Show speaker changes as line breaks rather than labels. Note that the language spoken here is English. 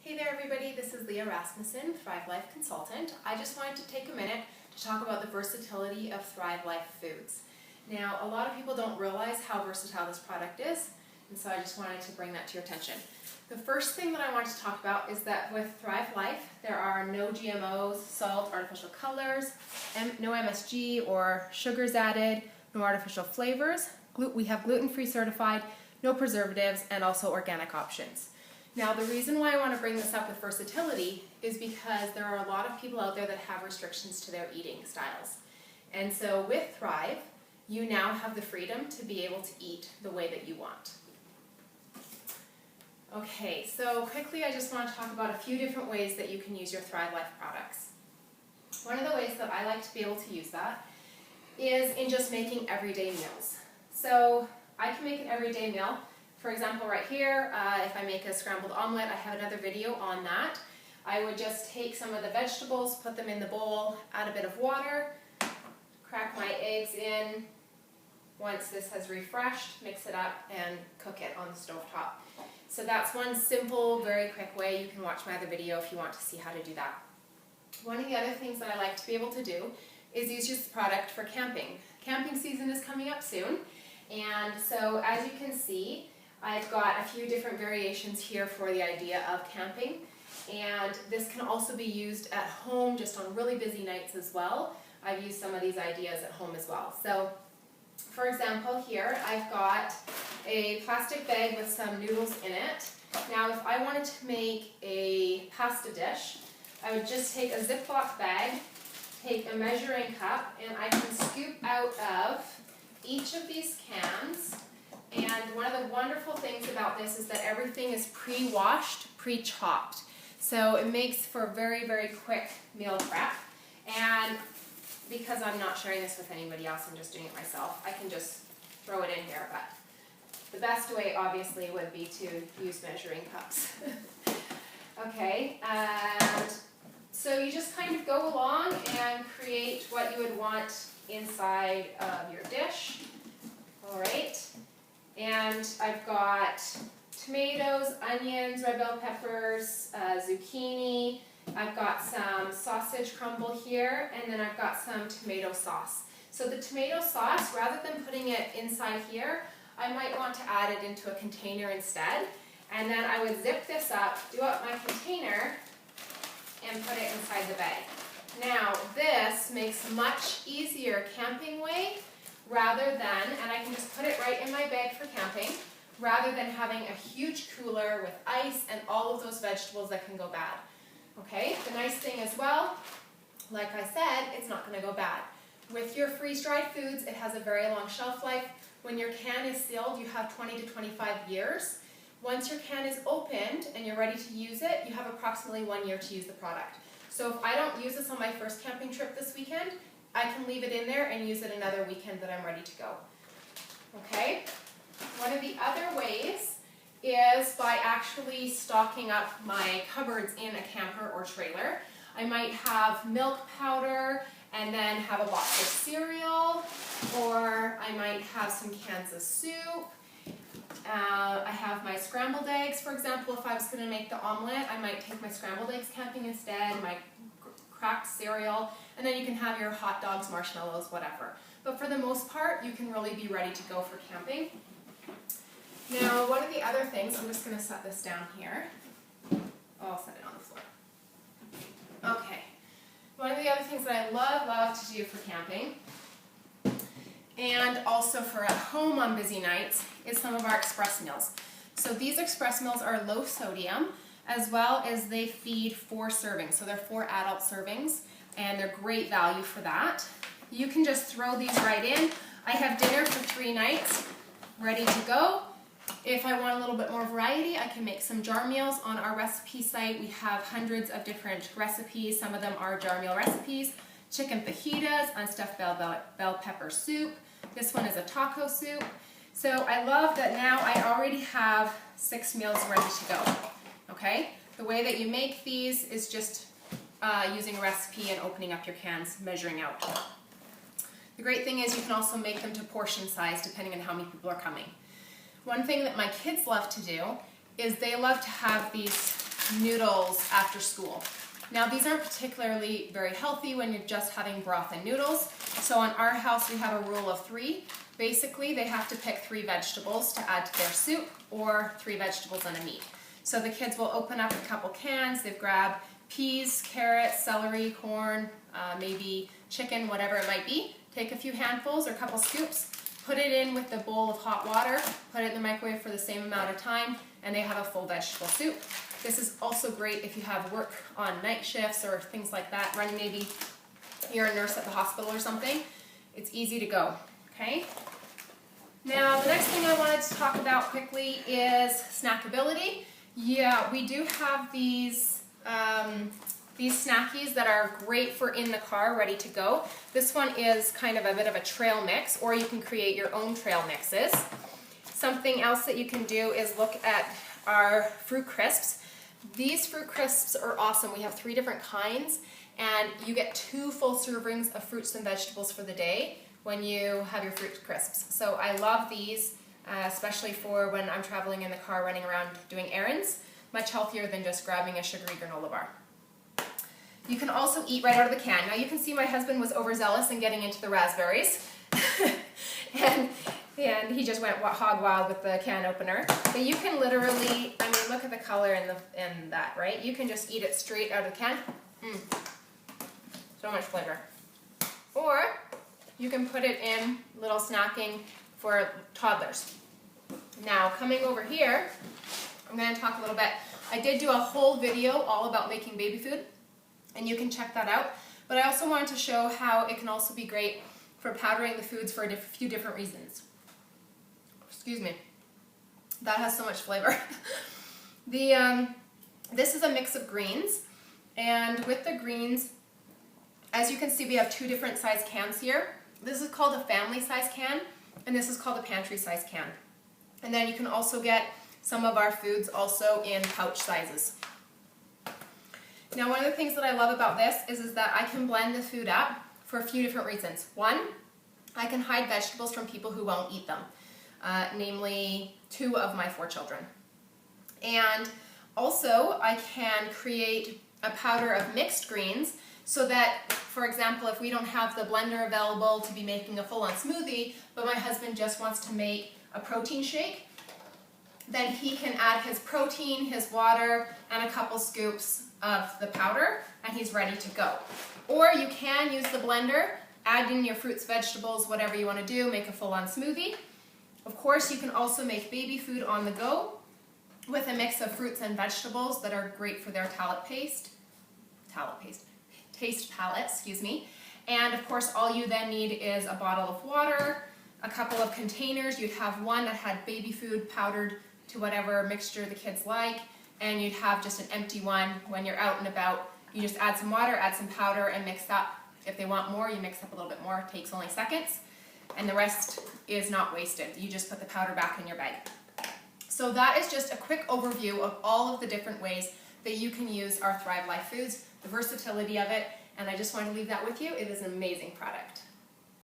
Hey there everybody, this is Leah Rasmussen, Thrivelife Consultant. I just wanted to take a minute to talk about the versatility of Thrivelife foods. Now, a lot of people don't realize how versatile this product is, and so I just wanted to bring that to your attention. The first thing that I want to talk about is that with Thrivelife, there are no GMOs, salt, artificial colors, no MSG or sugars added, no artificial flavors. We have gluten-free certified, no preservatives, and also organic options. Now, the reason why I want to bring this up with versatility is because there are a lot of people out there that have restrictions to their eating styles. And so with Thrive, you now have the freedom to be able to eat the way that you want. Okay, so quickly I just want to talk about a few different ways that you can use your Thrivelife products. One of the ways that I like to be able to use that is in just making everyday meals. So I can make an everyday meal. For example, right here, if I make a scrambled omelet, I have another video on that. I would just take some of the vegetables, put them in the bowl, add a bit of water, crack my eggs in. Once this has refreshed, mix it up and cook it on the stovetop. So that's one simple, very quick way. You can watch my other video if you want to see how to do that. One of the other things that I like to be able to do is use this product for camping. Camping season is coming up soon, and so as you can see, I've got a few different variations here for the idea of camping, and this can also be used at home just on really busy nights as well. I've used some of these ideas at home as well. So for example, here I've got a plastic bag with some noodles in it. Now if I wanted to make a pasta dish, I would just take a Ziploc bag, take a measuring cup, and I can scoop out of each of these cans. And one of the wonderful things about this is that everything is pre-washed, pre-chopped. So it makes for very, very quick meal prep. And because I'm not sharing this with anybody else, I'm just doing it myself, I can just throw it in here. But the best way, obviously, would be to use measuring cups. Okay, and so you just kind of go along and create what you would want inside of your dish. All right. And I've got tomatoes, onions, red bell peppers, zucchini. I've got some sausage crumble here, and then I've got some tomato sauce. So the tomato sauce, rather than putting it inside here, I might want to add it into a container instead. And then I would zip this up, do up my container, and put it inside the bag. Now this makes a much easier camping way rather than, and I can just put it right in my bag for camping, rather than having a huge cooler with ice and all of those vegetables that can go bad. Okay, the nice thing as well, like I said, it's not going to go bad. With your freeze-dried foods, it has a very long shelf life. When your can is sealed, you have 20 to 25 years. Once your can is opened and you're ready to use it, you have approximately 1 year to use the product. So if I don't use this on my first camping trip this weekend, I can leave it in there and use it another weekend that I'm ready to go. Okay? One of the other ways is by actually stocking up my cupboards in a camper or trailer. I might have milk powder and then have a box of cereal, or I might have some cans of soup. I have my scrambled eggs, for example. If I was going to make the omelet, I might take my scrambled eggs camping instead, my cracked cereal, and then you can have your hot dogs, marshmallows, whatever. But for the most part, you can really be ready to go for camping. Now, one of the other things, I'm just going to set this down here. I'll set it on the floor. Okay. One of the other things that I love to do for camping, and also for at home on busy nights, is some of our express meals. So these express meals are low sodium, as well as they feed 4 servings. So they're 4 adult servings, and they're great value for that. You can just throw these right in. I have dinner for 3 nights ready to go. If I want a little bit more variety, I can make some jar meals. On our recipe site, we have hundreds of different recipes. Some of them are jar meal recipes. Chicken fajitas, unstuffed bell pepper soup. This one is a taco soup. So I love that now I already have 6 meals ready to go. Okay? The way that you make these is just using a recipe and opening up your cans, measuring out. The great thing is you can also make them to portion size depending on how many people are coming. One thing that my kids love to do is they love to have these noodles after school. Now these aren't particularly very healthy when you're just having broth and noodles. So in our house we have a rule of 3. Basically they have to pick 3 vegetables to add to their soup, or 3 vegetables and a meat. So the kids will open up a couple cans, they've grabbed peas, carrots, celery, corn, maybe chicken, whatever it might be. Take a few handfuls or a couple scoops, put it in with a bowl of hot water, put it in the microwave for the same amount of time, and they have a full vegetable soup. This is also great if you have work on night shifts or things like that, running, maybe you're a nurse at the hospital or something. It's easy to go, okay? Now, the next thing I wanted to talk about quickly is snackability. Yeah, we do have these snackies that are great for in the car, ready to go. This one is kind of a bit of a trail mix, or you can create your own trail mixes. Something else that you can do is look at our fruit crisps. These fruit crisps are awesome. We have 3 different kinds, and you get 2 full servings of fruits and vegetables for the day when you have your fruit crisps. So I love these, especially for when I'm traveling in the car, running around doing errands. Much healthier than just grabbing a sugary granola bar. You can also eat right out of the can. Now you can see my husband was overzealous in getting into the raspberries. and he just went hog wild with the can opener. But you can literally, I mean, look at the color in that, right? You can just eat it straight out of the can. So much flavor. Or you can put it in little snacking for toddlers. Now coming over here, I'm going to talk a little bit. I did do a whole video all about making baby food, and you can check that out. But I also wanted to show how it can also be great for powdering the foods for a few different reasons. Excuse me. That has so much flavor. This is a mix of greens, and with the greens, as you can see, we have 2 different size cans here. This is called a family size can, and this is called a pantry size can. And then you can also get some of our foods also in pouch sizes. Now one of the things that I love about this is that I can blend the food up for a few different reasons. 1, I can hide vegetables from people who won't eat them, namely 2 of my 4 children. And also I can create a powder of mixed greens so that, for example, if we don't have the blender available to be making a full-on smoothie, but my husband just wants to make a protein shake, then he can add his protein, his water, and a couple scoops of the powder, and he's ready to go. Or you can use the blender, add in your fruits, vegetables, whatever you want to do, make a full-on smoothie. Of course, you can also make baby food on the go with a mix of fruits and vegetables that are great for their taste palette, excuse me. And of course, all you then need is a bottle of water, a couple of containers. You'd have one that had baby food powdered to whatever mixture the kids like, and you'd have just an empty one when you're out and about. You just add some water, add some powder, and mix up. If they want more, you mix up a little bit more. It takes only seconds, and the rest is not wasted. You just put the powder back in your bag. So that is just a quick overview of all of the different ways that you can use our Thrive Life foods, the versatility of it, and I just want to leave that with you. It is an amazing product.